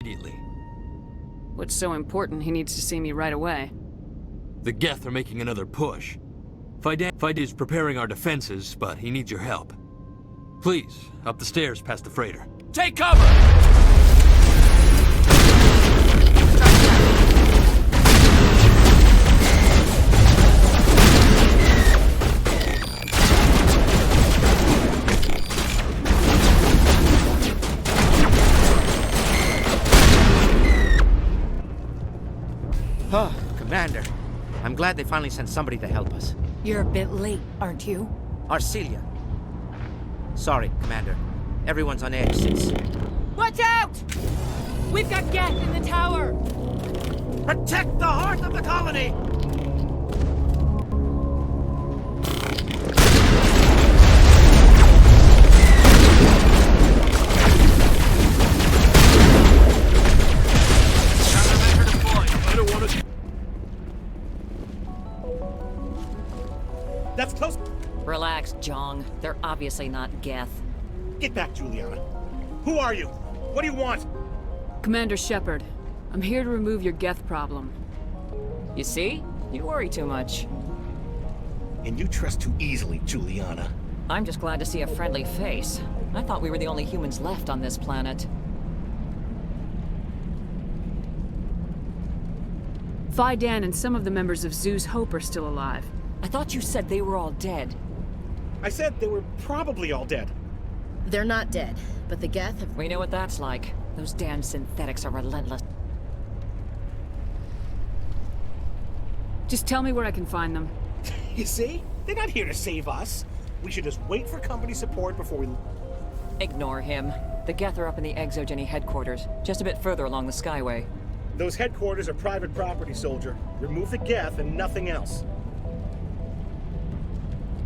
immediately. What's so important he needs to see me right away? The Geth are making another push. Fidan is preparing our defenses, but he needs your help. Please, up the stairs past the freighter. Take cover! Huh, Commander. I'm glad they finally sent somebody to help us. You're a bit late, aren't you? Arcelia. Sorry, Commander. Everyone's on edge since... Watch out! We've got Geth in the tower! Protect the heart of the colony! That's close. Relax, Jong. They're obviously not Geth. Get back, Juliana. Who are you? What do you want? Commander Shepard, I'm here to remove your Geth problem. You see? You worry too much. And you trust too easily, Juliana. I'm just glad to see a friendly face. I thought we were the only humans left on this planet. Fidan and some of the members of Zoo's Hope are still alive. I thought you said they were all dead. I said they were probably all dead. They're not dead, but the Geth have... We know what that's like. Those damn synthetics are relentless. Just tell me where I can find them. You see? They're not here to save us. We should just wait for company support before we... Ignore him. The Geth are up in the Exogeny headquarters, just a bit further along the Skyway. Those headquarters are private property, soldier. Remove the Geth and nothing else.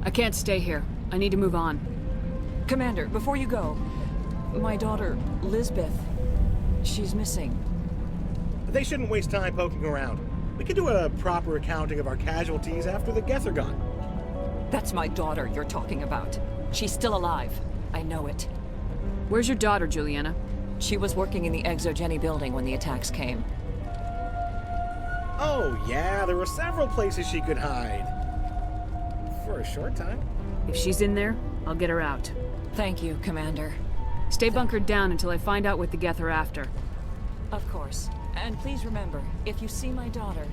I can't stay here. I need to move on. Commander, before you go, my daughter, Lisbeth, she's missing. They shouldn't waste time poking around. We can do a proper accounting of our casualties after the Geth are gone. That's my daughter you're talking about. She's still alive. I know it. Where's your daughter, Juliana? She was working in the Exogeny building when the attacks came. Oh, yeah, there were several places she could hide. For a short time. If she's in there, I'll get her out. Thank you, Commander. Stay bunkered down until I find out what the Geth are after. Of course. And please remember, if you see my daughter...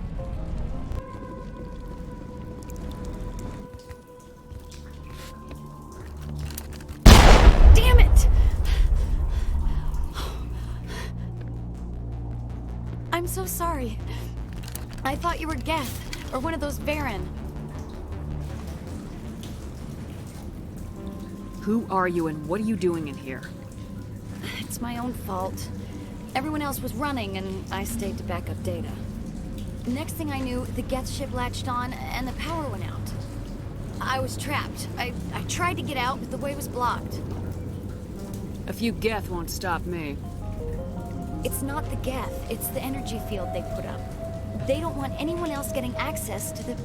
Damn it! I'm so sorry. I thought you were Geth, or one of those Varen. Who are you and what are you doing in here? It's my own fault. Everyone else was running, and I stayed to back up data. Next thing I knew, the Geth ship latched on, and the power went out. I was trapped. I tried to get out, but the way was blocked. A few Geth won't stop me. It's not the Geth, it's the energy field they put up. They don't want anyone else getting access to the...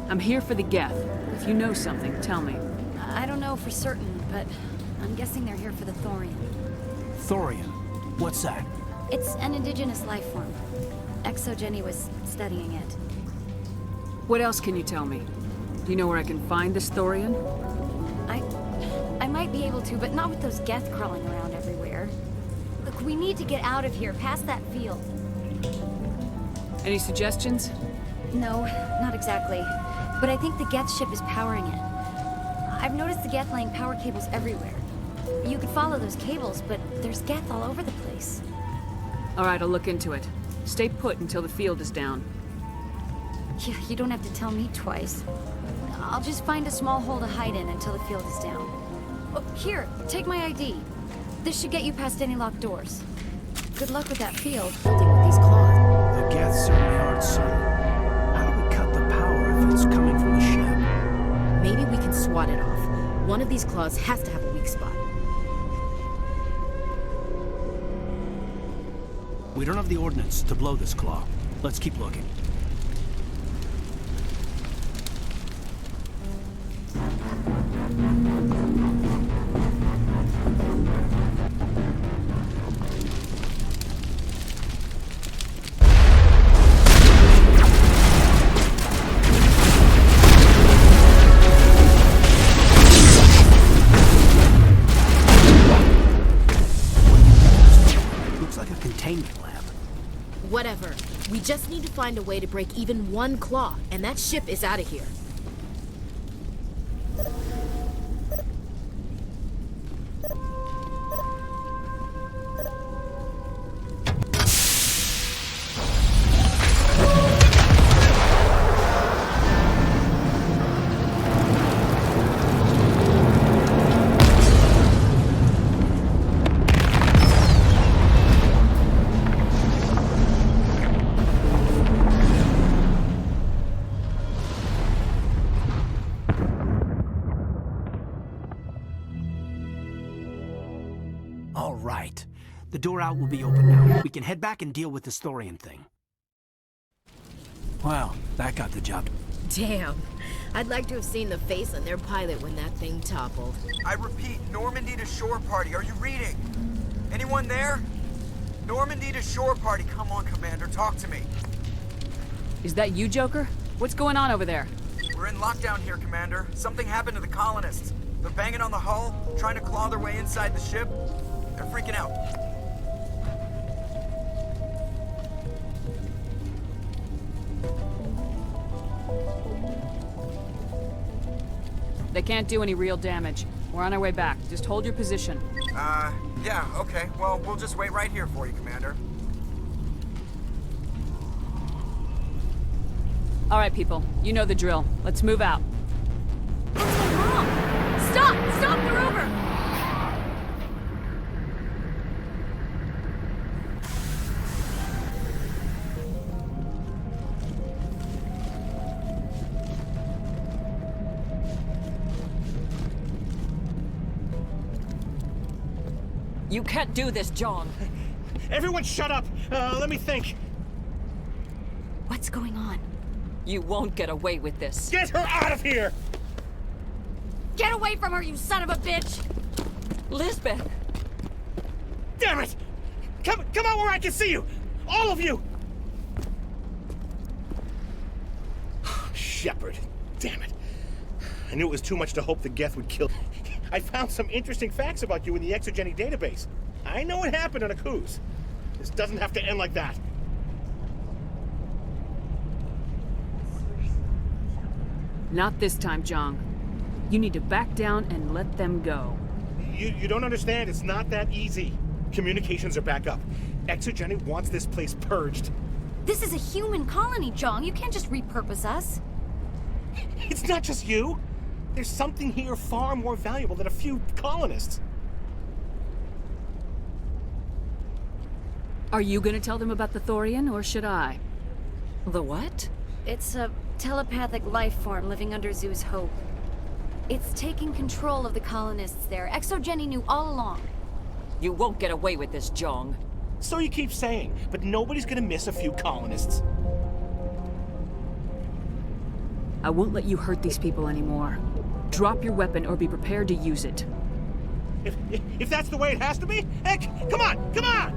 I'm here for the Geth. If you know something, tell me. I don't know for certain, but I'm guessing they're here for the Thorium. Thorium? What's that? It's an indigenous life form. Exogeny was studying it. What else can you tell me? Do you know where I can find this Thorian? I might be able to, but not with those Geth crawling around everywhere. Look, we need to get out of here, past that field. Any suggestions? No, not exactly. But I think the Geth ship is powering it. I've noticed the Geth laying power cables everywhere. You could follow those cables, but there's Geth all over the place. All right, I'll look into it. Stay put until the field is down. Yeah, you don't have to tell me twice. I'll just find a small hole to hide in until the field is down. Oh, here, take my ID. This should get you past any locked doors. Good luck with that field, building with these claws. The Geth certainly aren't subtle. How do we cut the power if it's coming from the ship? Maybe we can swat it off. One of these claws has to have a weak spot. We don't have the ordnance to blow this claw. Let's keep looking. Whatever. We just need to find a way to break even one claw, and that ship is out of here. All right. The door out will be open now. We can head back and deal with this thorium thing. Well, that got the job. Damn. I'd like to have seen the face on their pilot when that thing toppled. I repeat, Normandy to shore party. Are you reading? Anyone there? Normandy to shore party. Come on, Commander, talk to me. Is that you, Joker? What's going on over there? We're in lockdown here, Commander. Something happened to the colonists. They're banging on the hull, trying to claw their way inside the ship. They're freaking out. They can't do any real damage. We're on our way back. Just hold your position. Yeah, okay. Well, we'll just wait right here for you, Commander. All right, people. You know the drill. Let's move out. What's wrong? Stop! Stop the rover! You can't do this, John. Everyone shut up! Let me think. What's going on? You won't get away with this. Get her out of here! Get away from her, you son of a bitch! Lisbeth! Damn it! Come out where I can see you! All of you! Shepard. Damn it. I knew it was too much to hope the Geth would kill. I found some interesting facts about you in the Exogeny database. I know it happened on a cruise. This doesn't have to end like that. Not this time, Jong. You need to back down and let them go. You don't understand. It's not that easy. Communications are back up. Exogeny wants this place purged. This is a human colony, Jong. You can't just repurpose us. It's not just you. There's something here far more valuable than a few colonists. Are you gonna tell them about the Thorian, or should I? The what? It's a telepathic life form living under Zoo's hope. It's taking control of the colonists there. Exogeny knew all along. You won't get away with this, Jong. So you keep saying, but nobody's gonna miss a few colonists. I won't let you hurt these people anymore. Drop your weapon or be prepared to use it. If that's the way it has to be, heck, come on, come on!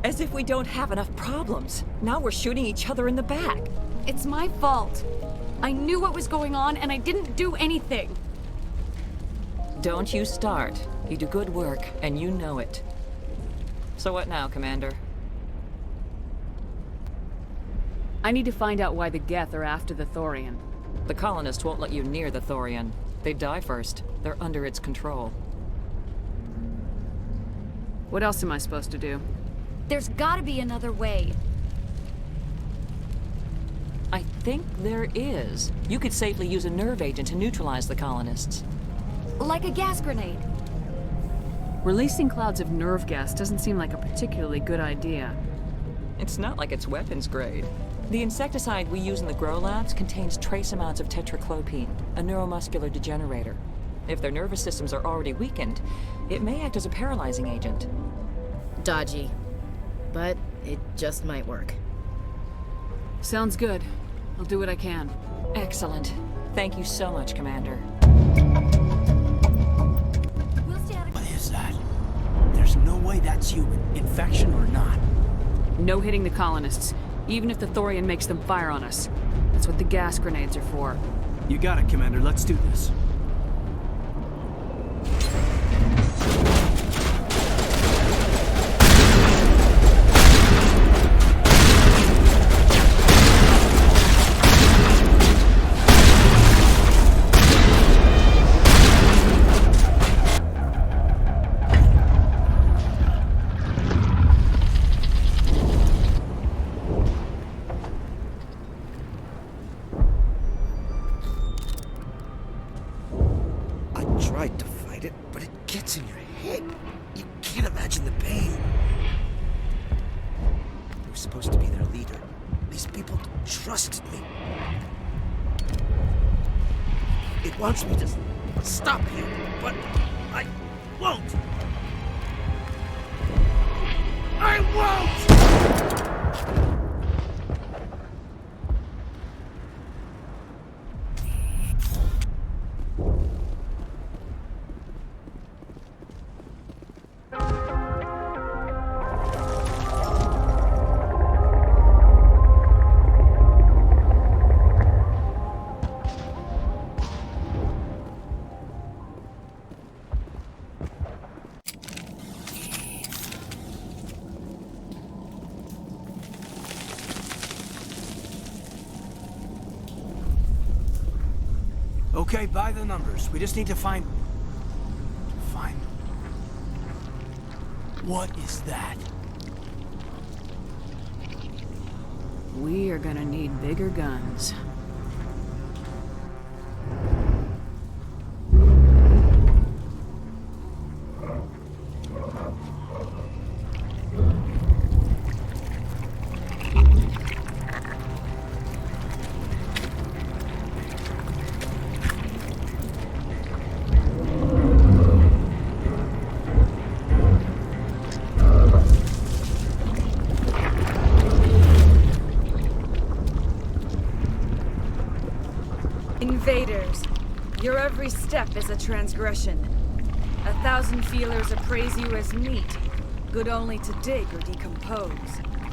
As if we don't have enough problems. Now we're shooting each other in the back. It's my fault. I knew what was going on and I didn't do anything. Don't you start. You do good work, and you know it. So what now, Commander? I need to find out why the Geth are after the Thorian. The colonists won't let you near the Thorian. They die first. They're under its control. What else am I supposed to do? There's gotta be another way. I think there is. You could safely use a nerve agent to neutralize the colonists. Like a gas grenade. Releasing clouds of nerve gas doesn't seem like a particularly good idea. It's not like it's weapons grade. The insecticide we use in the grow labs contains trace amounts of tetraclopine, a neuromuscular degenerator. If their nervous systems are already weakened, it may act as a paralyzing agent. Dodgy. But it just might work. Sounds good. I'll do what I can. Excellent. Thank you so much, Commander. We'll stay out of... What is that? There's no way that's human, infection or not. No hitting the colonists, even if the Thorian makes them fire on us. That's what the gas grenades are for. You got it, Commander. Let's do this. tried to fight it, but it gets in your head. You can't imagine the pain. I was supposed to be their leader. These people trusted me. It wants me to stop you, but I won't. I won't! Okay, by the numbers. We just need to find... What is that? We are gonna need bigger guns. Invaders, your every step is a transgression. 1,000 feelers appraise you as meat, good only to dig or decompose.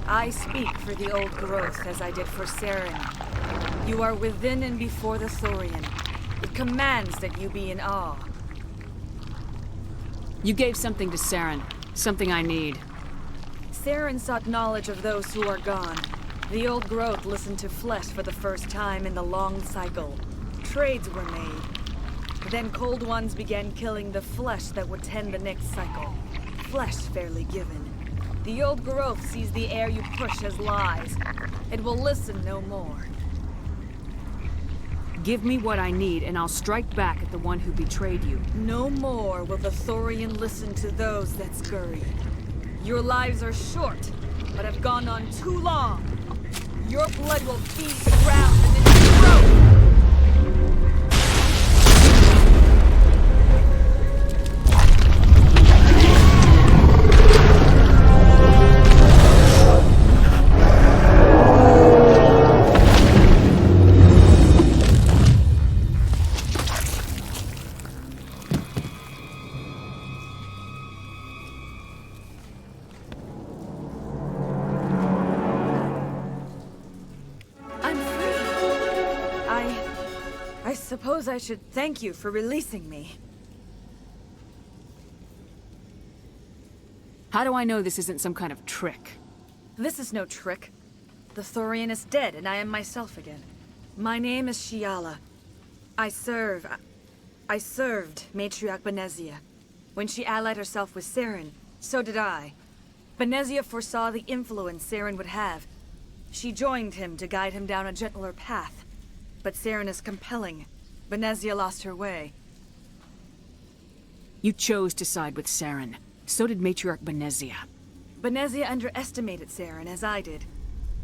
I speak for the old growth as I did for Saren. You are within and before the Thorian. It commands that you be in awe. You gave something to Saren, something I need. Saren sought knowledge of those who are gone. The old growth listened to flesh for the first time in the long cycle. Trades were made. Then Cold Ones began killing the flesh that would tend the next cycle. Flesh fairly given. The old growth sees the air you push as lies. It will listen no more. Give me what I need, and I'll strike back at the one who betrayed you. No more will the Thorian listen to those that scurry. Your lives are short, but have gone on too long. Your blood will feed the ground and then grow. I suppose I should thank you for releasing me. How do I know this isn't some kind of trick? This is no trick. The Thorian is dead, and I am myself again. My name is Shiala. I served Matriarch Benezia. When she allied herself with Saren, so did I. Benezia foresaw the influence Saren would have. She joined him to guide him down a gentler path. But Saren is compelling. Benezia lost her way. You chose to side with Saren. So did Matriarch Benezia. Benezia underestimated Saren, as I did.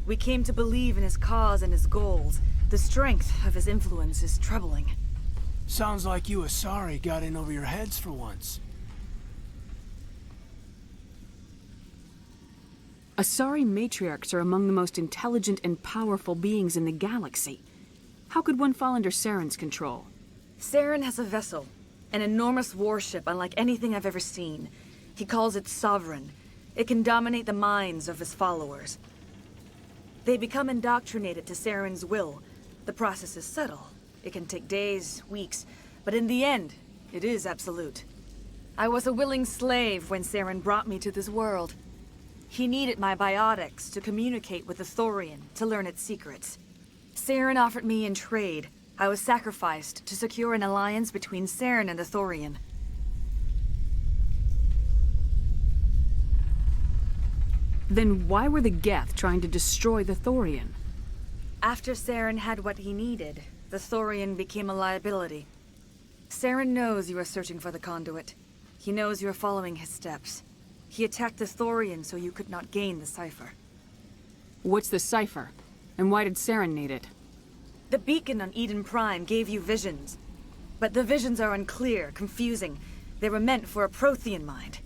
We came to believe in his cause and his goals. The strength of his influence is troubling. Sounds like you Asari got in over your heads for once. Asari matriarchs are among the most intelligent and powerful beings in the galaxy. How could one fall under Saren's control? Saren has a vessel, an enormous warship unlike anything I've ever seen. He calls it Sovereign. It can dominate the minds of his followers. They become indoctrinated to Saren's will. The process is subtle. It can take days, weeks, but in the end, it is absolute. I was a willing slave when Saren brought me to this world. He needed my biotics to communicate with the Thorian, to learn its secrets. Saren offered me in trade. I was sacrificed to secure an alliance between Saren and the Thorian. Then why were the Geth trying to destroy the Thorian? After Saren had what he needed, the Thorian became a liability. Saren knows you are searching for the conduit. He knows you are following his steps. He attacked the Thorian so you could not gain the cipher. What's the cipher? And why did Saren need it? The beacon on Eden Prime gave you visions. But the visions are unclear, confusing. They were meant for a Prothean mind.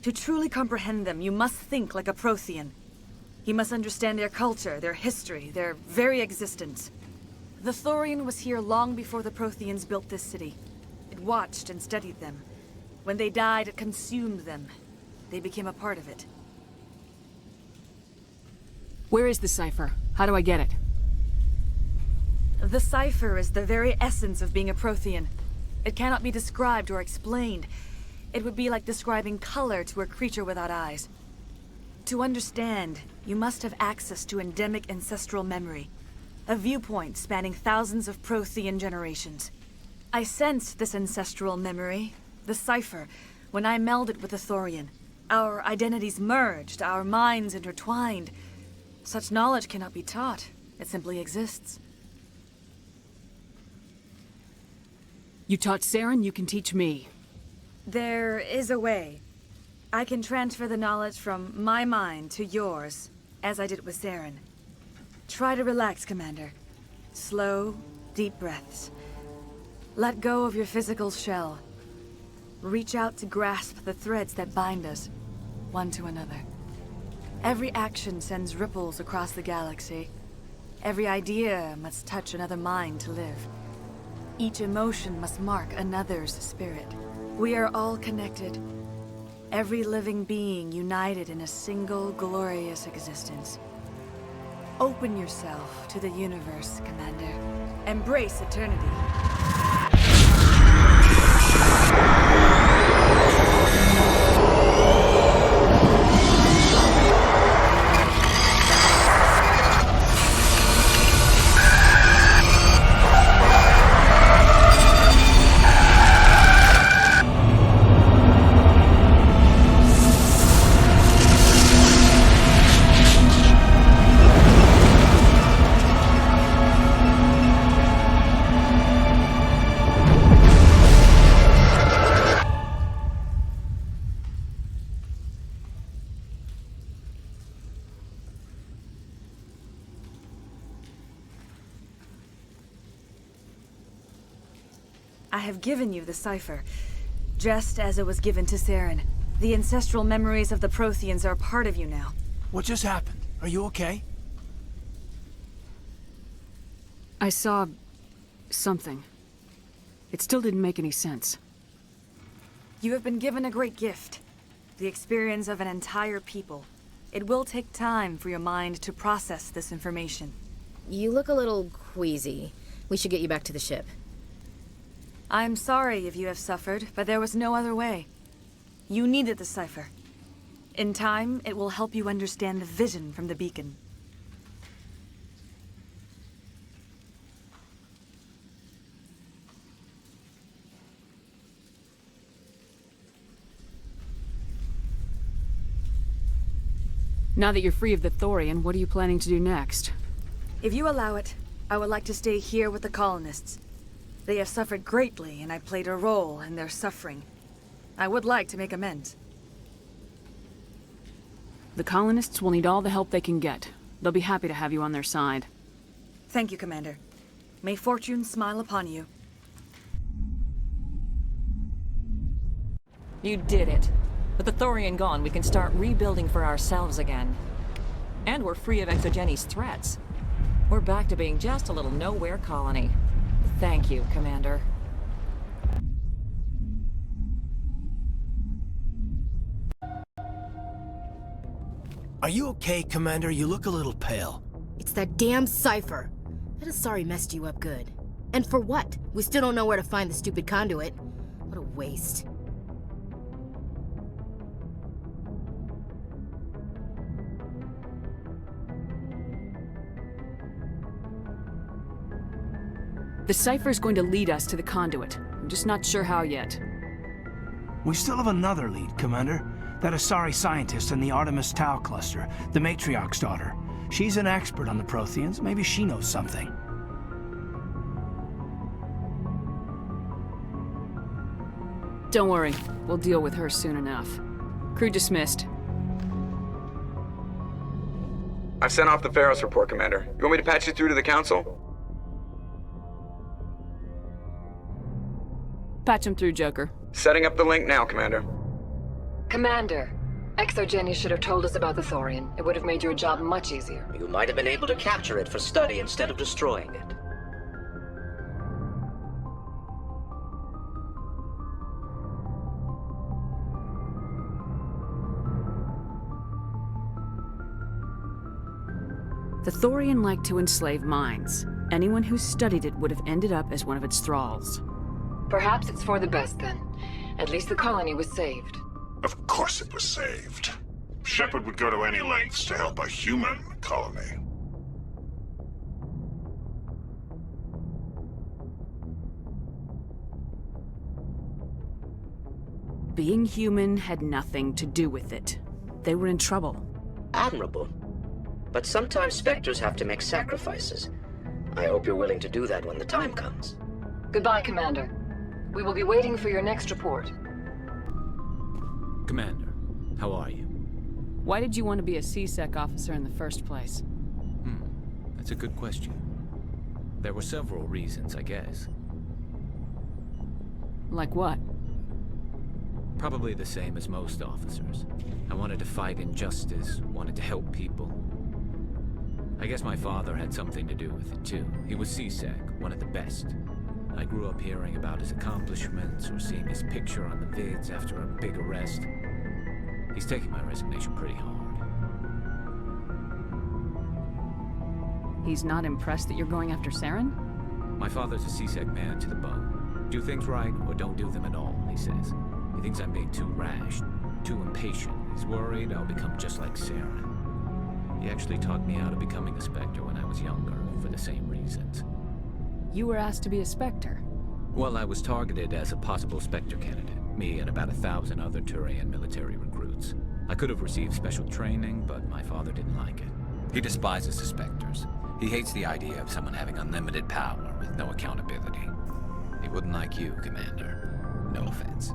To truly comprehend them, you must think like a Prothean. You must understand their culture, their history, their very existence. The Thorian was here long before the Protheans built this city. It watched and studied them. When they died, it consumed them. They became a part of it. Where is the cipher? How do I get it? The cipher is the very essence of being a Prothean. It cannot be described or explained. It would be like describing color to a creature without eyes. To understand, you must have access to endemic ancestral memory. A viewpoint spanning thousands of Prothean generations. I sensed this ancestral memory, the cipher, when I melded with the Thorian. Our identities merged, our minds intertwined. Such knowledge cannot be taught. It simply exists. You taught Saren, you can teach me. There is a way. I can transfer the knowledge from my mind to yours, as I did with Saren. Try to relax, Commander. Slow, deep breaths. Let go of your physical shell. Reach out to grasp the threads that bind us, one to another. Every action sends ripples across the galaxy. Every idea must touch another mind to live. Each emotion must mark another's spirit. We are all connected. Every living being united in a single glorious existence. Open yourself to the universe, Commander. Embrace eternity. I have given you the cipher, just as it was given to Saren. The ancestral memories of the Protheans are part of you now. What just happened? Are you okay? I saw... something. It still didn't make any sense. You have been given a great gift. The experience of an entire people. It will take time for your mind to process this information. You look a little queasy. We should get you back to the ship. I'm sorry if you have suffered, but there was no other way. You needed the cipher. In time, it will help you understand the vision from the beacon. Now that you're free of the Thorian, what are you planning to do next? If you allow it, I would like to stay here with the colonists. They have suffered greatly, and I played a role in their suffering. I would like to make amends. The colonists will need all the help they can get. They'll be happy to have you on their side. Thank you, Commander. May fortune smile upon you. You did it. With the Thorian gone, we can start rebuilding for ourselves again. And we're free of Exogeni's threats. We're back to being just a little nowhere colony. Thank you, Commander. Are you okay, Commander? You look a little pale. It's that damn cipher. That Asari messed you up good. And for what? We still don't know where to find the stupid conduit. What a waste. The cipher's going to lead us to the conduit. I'm just not sure how yet. We still have another lead, Commander. That Asari scientist in the Artemis Tau cluster, the Matriarch's daughter. She's an expert on the Protheans. Maybe she knows something. Don't worry, we'll deal with her soon enough. Crew dismissed. I've sent off the Feros report, Commander. You want me to patch you through to the Council? Patch him through, Joker. Setting up the link now, Commander. Commander, Exogeny should have told us about the Thorian. It would have made your job much easier. You might have been able to capture it for study instead of destroying it. The Thorian liked to enslave minds. Anyone who studied it would have ended up as one of its thralls. Perhaps it's for the best then. At least the colony was saved. Of course it was saved. Shepard would go to any lengths to help a human colony. Being human had nothing to do with it. They were in trouble. Admirable. But sometimes Spectres have to make sacrifices. I hope you're willing to do that when the time comes. Goodbye, Commander. We will be waiting for your next report. Commander, how are you? Why did you want to be a C-Sec officer in the first place? That's a good question. There were several reasons, I guess. Like what? Probably the same as most officers. I wanted to fight injustice, wanted to help people. I guess my father had something to do with it too. He was C-Sec, one of the best. I grew up hearing about his accomplishments or seeing his picture on the vids after a big arrest. He's taking my resignation pretty hard. He's not impressed that you're going after Saren? My father's a C-Sec man to the bone. Do things right or don't do them at all, he says. He thinks I'm being too rash, too impatient. He's worried I'll become just like Saren. He actually talked me out of becoming a Spectre when I was younger, for the same reasons. You were asked to be a Spectre? Well, I was targeted as a possible Spectre candidate. Me and about 1,000 other Turian military recruits. I could have received special training, but my father didn't like it. He despises the Spectres. He hates the idea of someone having unlimited power with no accountability. He wouldn't like you, Commander. No offense.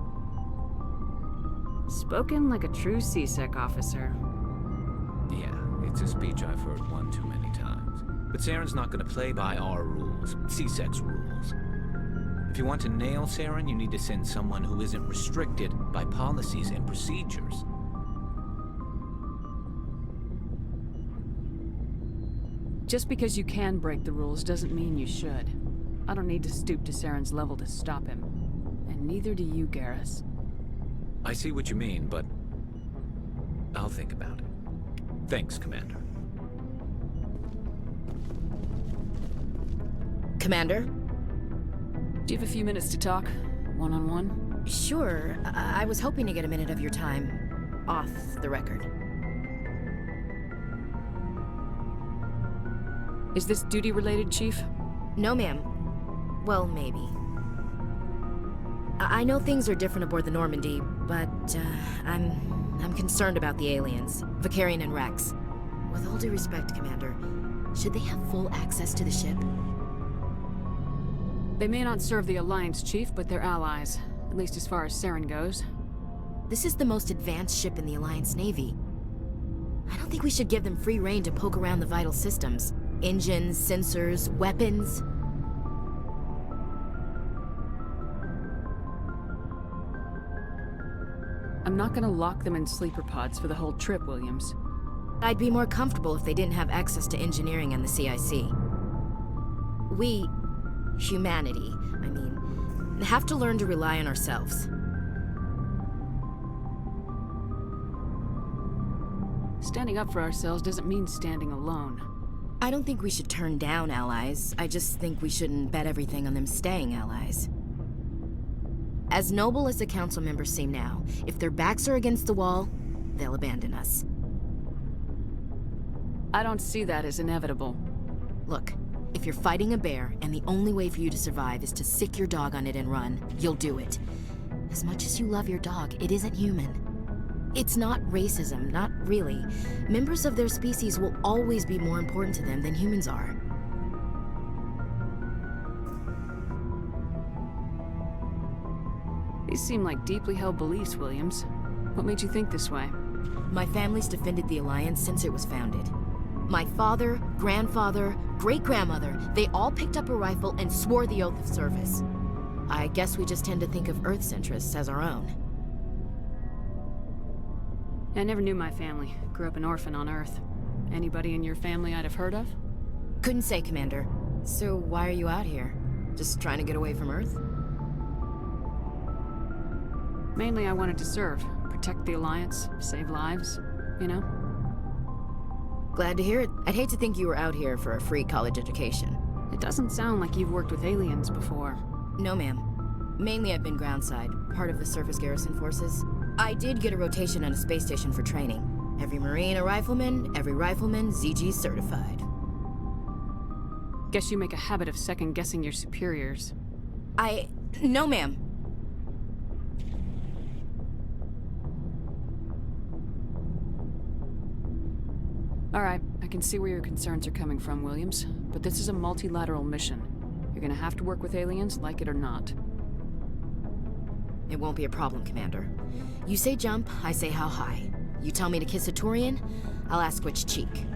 Spoken like a true C-Sec officer. Yeah, it's a speech I've heard one too many times. But Saren's not going to play by our rules, C-Sec's rules. If you want to nail Saren, you need to send someone who isn't restricted by policies and procedures. Just because you can break the rules doesn't mean you should. I don't need to stoop to Saren's level to stop him. And neither do you, Garrus. I see what you mean, but I'll think about it. Thanks, Commander. Commander? Do you have a few minutes to talk? One-on-one? Sure. I was hoping to get a minute of your time off the record. Is this duty-related, Chief? No, ma'am. Well, maybe. I know things are different aboard the Normandy, but I'm concerned about the aliens, Vicarian and Rex. With all due respect, Commander, should they have full access to the ship? They may not serve the Alliance, Chief, but they're allies, at least as far as Saren goes. This is the most advanced ship in the Alliance Navy. I don't think we should give them free rein to poke around the vital systems. Engines, sensors, weapons. I'm not gonna lock them in sleeper pods for the whole trip, Williams. I'd be more comfortable if they didn't have access to engineering and the CIC. We, humanity, I mean, have to learn to rely on ourselves. Standing up for ourselves doesn't mean standing alone. I don't think we should turn down allies. I just think we shouldn't bet everything on them staying allies. As noble as the council members seem now, if their backs are against the wall, they'll abandon us. I don't see that as inevitable. Look, if you're fighting a bear and the only way for you to survive is to sick your dog on it and run, you'll do it. As much as you love your dog, it isn't human. It's not racism, not really. Members of their species will always be more important to them than humans are. These seem like deeply held beliefs, Williams. What made you think this way? My family's defended the Alliance since it was founded. My father, grandfather, great-grandmother, they all picked up a rifle and swore the oath of service. I guess we just tend to think of Earth's interests as our own. I never knew my family. Grew up an orphan on Earth. Anybody in your family I'd have heard of? Couldn't say, Commander. So why are you out here? Just trying to get away from Earth? Mainly I wanted to serve. Protect the Alliance, save lives, you know? Glad to hear it. I'd hate to think you were out here for a free college education. It doesn't sound like you've worked with aliens before. No, ma'am. Mainly I've been groundside, part of the surface garrison forces. I did get a rotation on a space station for training. Every Marine a rifleman, every rifleman ZG certified. Guess you make a habit of second-guessing your superiors. No, ma'am. All right, I can see where your concerns are coming from, Williams. But this is a multilateral mission. You're gonna have to work with aliens, like it or not. It won't be a problem, Commander. You say jump, I say how high. You tell me to kiss a Turian, I'll ask which cheek.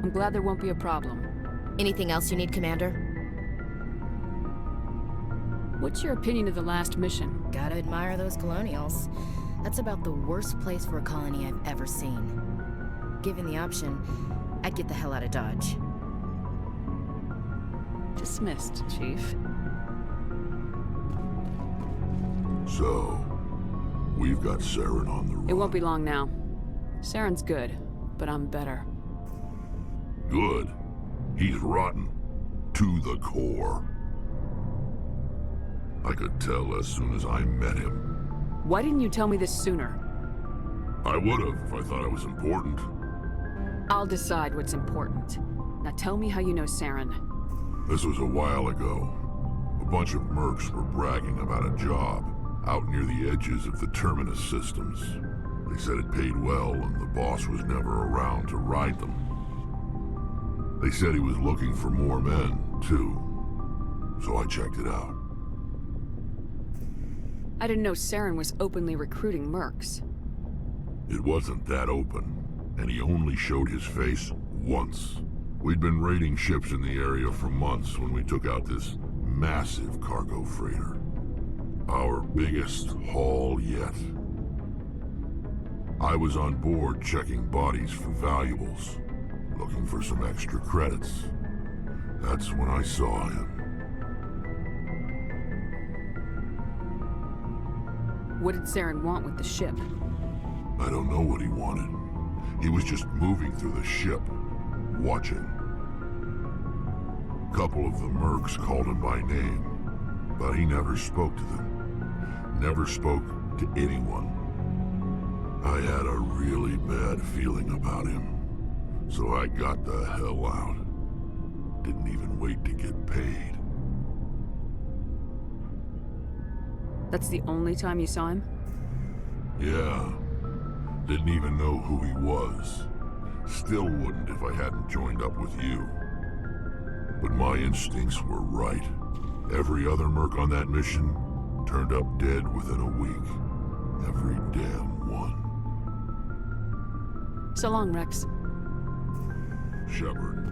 I'm glad there won't be a problem. Anything else you need, Commander? What's your opinion of the last mission? Gotta admire those colonials. That's about the worst place for a colony I've ever seen. Given the option, I'd get the hell out of Dodge. Dismissed, Chief. So, we've got Saren on the run. It won't be long now. Saren's good, but I'm better. Good. He's rotten. To the core. I could tell as soon as I met him. Why didn't you tell me this sooner? I would've if I thought it was important. I'll decide what's important. Now tell me how you know Saren. This was a while ago. A bunch of mercs were bragging about a job out near the edges of the Terminus systems. They said it paid well and the boss was never around to ride them. They said he was looking for more men, too. So I checked it out. I didn't know Saren was openly recruiting mercs. It wasn't that open, and he only showed his face once. We'd been raiding ships in the area for months when we took out this massive cargo freighter. Our biggest haul yet. I was on board checking bodies for valuables, looking for some extra credits. That's when I saw him. What did Saren want with the ship? I don't know what he wanted. He was just moving through the ship, watching. A couple of the mercs called him by name, but he never spoke to them. Never spoke to anyone. I had a really bad feeling about him, so I got the hell out. Didn't even wait to get paid. That's the only time you saw him? Yeah. Didn't even know who he was. Still wouldn't if I hadn't joined up with you. But my instincts were right. Every other merc on that mission turned up dead within a week. Every damn one. So long, Rex. Shepard.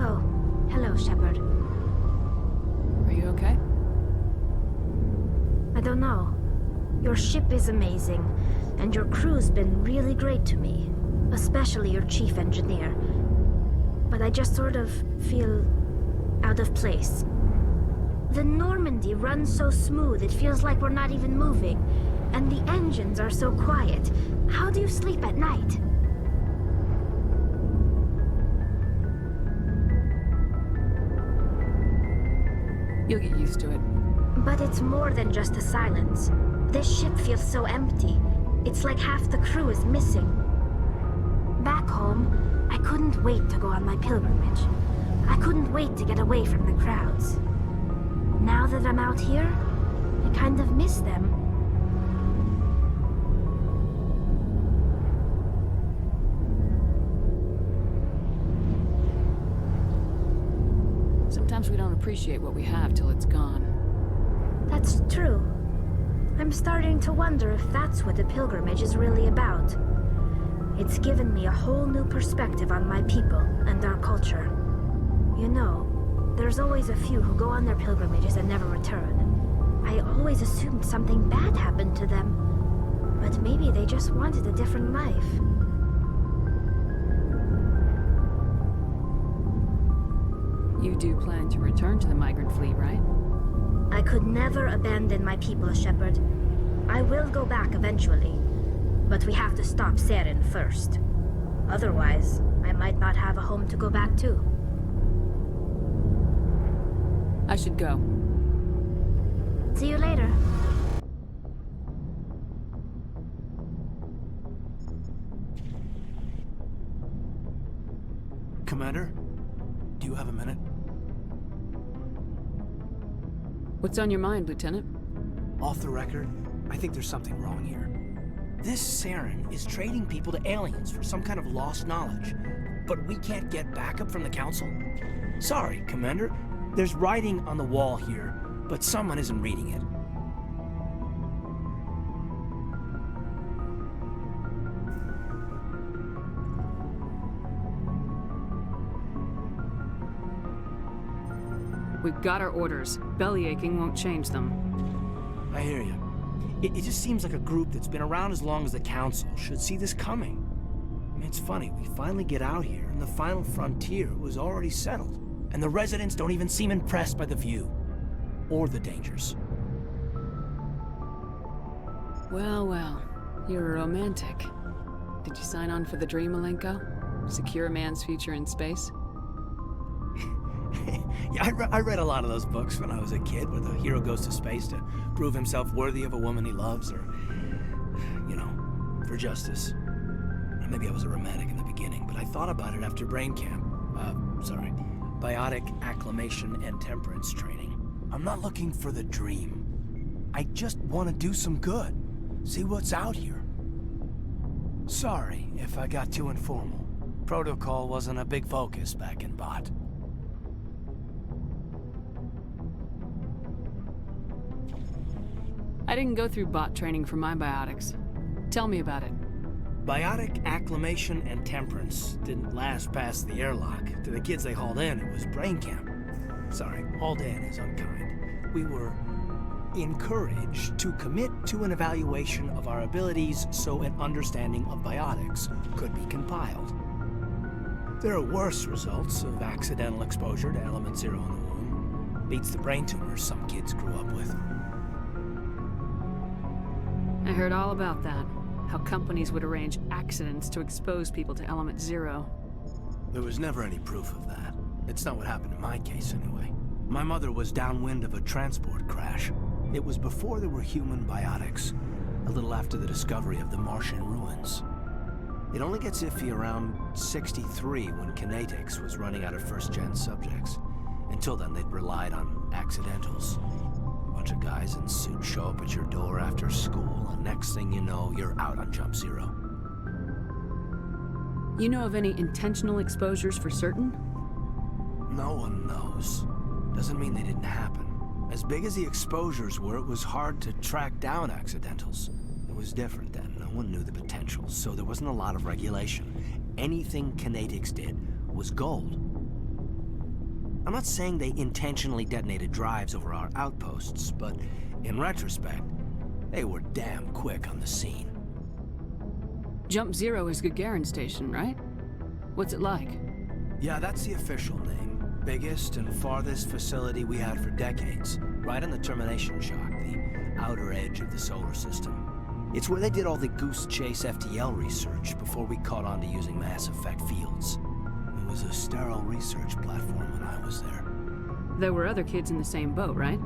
Oh, hello, Shepard. Are you okay? I don't know. Your ship is amazing, and your crew's been really great to me. Especially your chief engineer. But I just sort of feel out of place. The Normandy runs so smooth it feels like we're not even moving. And the engines are so quiet. How do you sleep at night? You'll get used to it. But it's more than just the silence. This ship feels so empty. It's like half the crew is missing. Back home, I couldn't wait to go on my pilgrimage. I couldn't wait to get away from the crowds. Now that I'm out here, I kind of miss them. Sometimes Sometimes we don't appreciate what we have till it's gone. That's true. I'm starting to wonder if that's what the pilgrimage is really about. It's given me a whole new perspective on my people and our culture. You know, there's always a few who go on their pilgrimages and never return. I always assumed something bad happened to them, but maybe they just wanted a different life. You do plan to return to the migrant fleet, right? I could never abandon my people, Shepard. I will go back eventually, but we have to stop Saren first. Otherwise, I might not have a home to go back to. I should go. See you later. Commander, do you have a minute? What's on your mind, Lieutenant? Off the record, I think there's something wrong here. This Saren is trading people to aliens for some kind of lost knowledge, but we can't get backup from the Council? Sorry, Commander. There's writing on the wall here, but someone isn't reading it. We've got our orders. Belly aching won't change them. I hear you. It just seems like a group that's been around as long as the Council should see this coming. I mean, it's funny, we finally get out here, and the final frontier was already settled. And the residents don't even seem impressed by the view. Or the dangers. Well, well. You're a romantic. Did you sign on for the dream, Malenko? Secure a man's future in space? Yeah, I read a lot of those books when I was a kid, where the hero goes to space to prove himself worthy of a woman he loves, or, you know, for justice. Maybe I was a romantic in the beginning, but I thought about it after brain camp. Biotic acclimation and temperance training. I'm not looking for the dream. I just want to do some good. See what's out here. Sorry if I got too informal. Protocol wasn't a big focus back in Bot. I didn't go through bot training for my biotics. Tell me about it. Biotic acclimation and temperance didn't last past the airlock. To the kids they hauled in, it was brain camp. Sorry, hauled in is unkind. We were encouraged to commit to an evaluation of our abilities so an understanding of biotics could be compiled. There are worse results of accidental exposure to Element Zero in the womb. Beats the brain tumors some kids grew up with. I heard all about that. How companies would arrange accidents to expose people to Element Zero. There was never any proof of that. It's not what happened in my case, anyway. My mother was downwind of a transport crash. It was before there were human biotics, a little after the discovery of the Martian ruins. It only gets iffy around 63 when Kinetics was running out of first-gen subjects. Until then, they'd relied on accidentals. A bunch of guys in suits show up at your door after school, and next thing you know, you're out on Jump Zero. You know of any intentional exposures for certain? No one knows. Doesn't mean they didn't happen. As big as the exposures were, it was hard to track down accidentals. It was different then. No one knew the potential, so there wasn't a lot of regulation. Anything Kinetics did was gold. I'm not saying they intentionally detonated drives over our outposts, but in retrospect, they were damn quick on the scene. Jump Zero is Gagarin Station, right? What's it like? Yeah, that's the official name. Biggest and farthest facility we had for decades. Right on the termination shock, the outer edge of the solar system. It's where they did all the Goose Chase FTL research before we caught on to using mass effect fields. It was a sterile research platform when I was there. There were other kids in the same boat, right?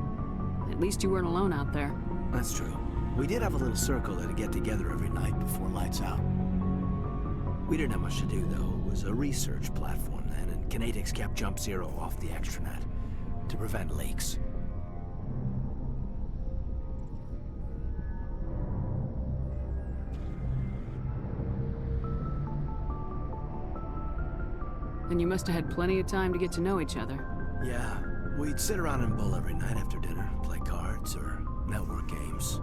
At least you weren't alone out there. That's true. We did have a little circle that'd get together every night before lights out. We didn't have much to do, though. It was a research platform then, and Kinetics kept Jump Zero off the extranet to prevent leaks. And you must have had plenty of time to get to know each other. Yeah, We'd sit around and bull every night after dinner, play cards or network games.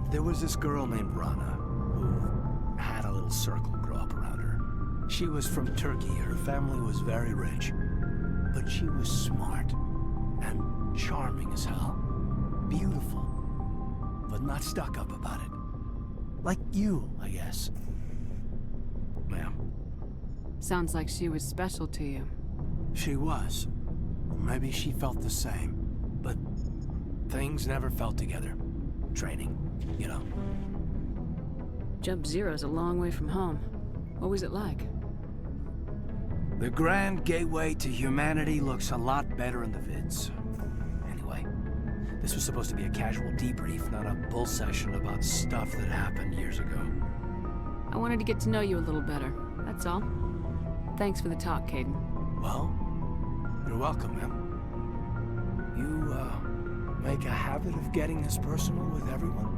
There was this girl named Rana, who had a little circle grow up around her. She was from Turkey, her family was very rich, but she was smart and charming as hell. Beautiful, but not stuck up about it. Like you, I guess. Ma'am. Sounds like she was special to you. She was. Maybe she felt the same, but things never felt together. Training, you know. Jump Zero's a long way from home. What was it like? The grand gateway to humanity looks a lot better in the vids. Anyway, this was supposed to be a casual debrief, not a bull session about stuff that happened years ago. I wanted to get to know you a little better, that's all. Thanks for the talk, Caden. Well, you're welcome, ma'am. You, make a habit of getting this personal with everyone?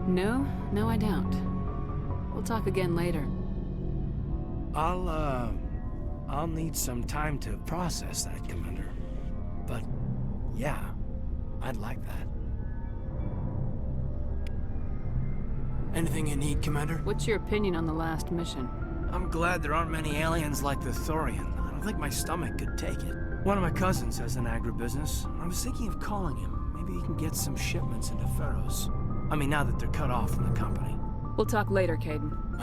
No, I don't. We'll talk again later. I'll need some time to process that, Commander. But, yeah, I'd like that. Anything you need, Commander? What's your opinion on the last mission? I'm glad there aren't many aliens like the Thorian. I don't think my stomach could take it. One of my cousins has an agribusiness. I was thinking of calling him. Maybe he can get some shipments into Feros. I mean, now that they're cut off from the company. We'll talk later, Caden.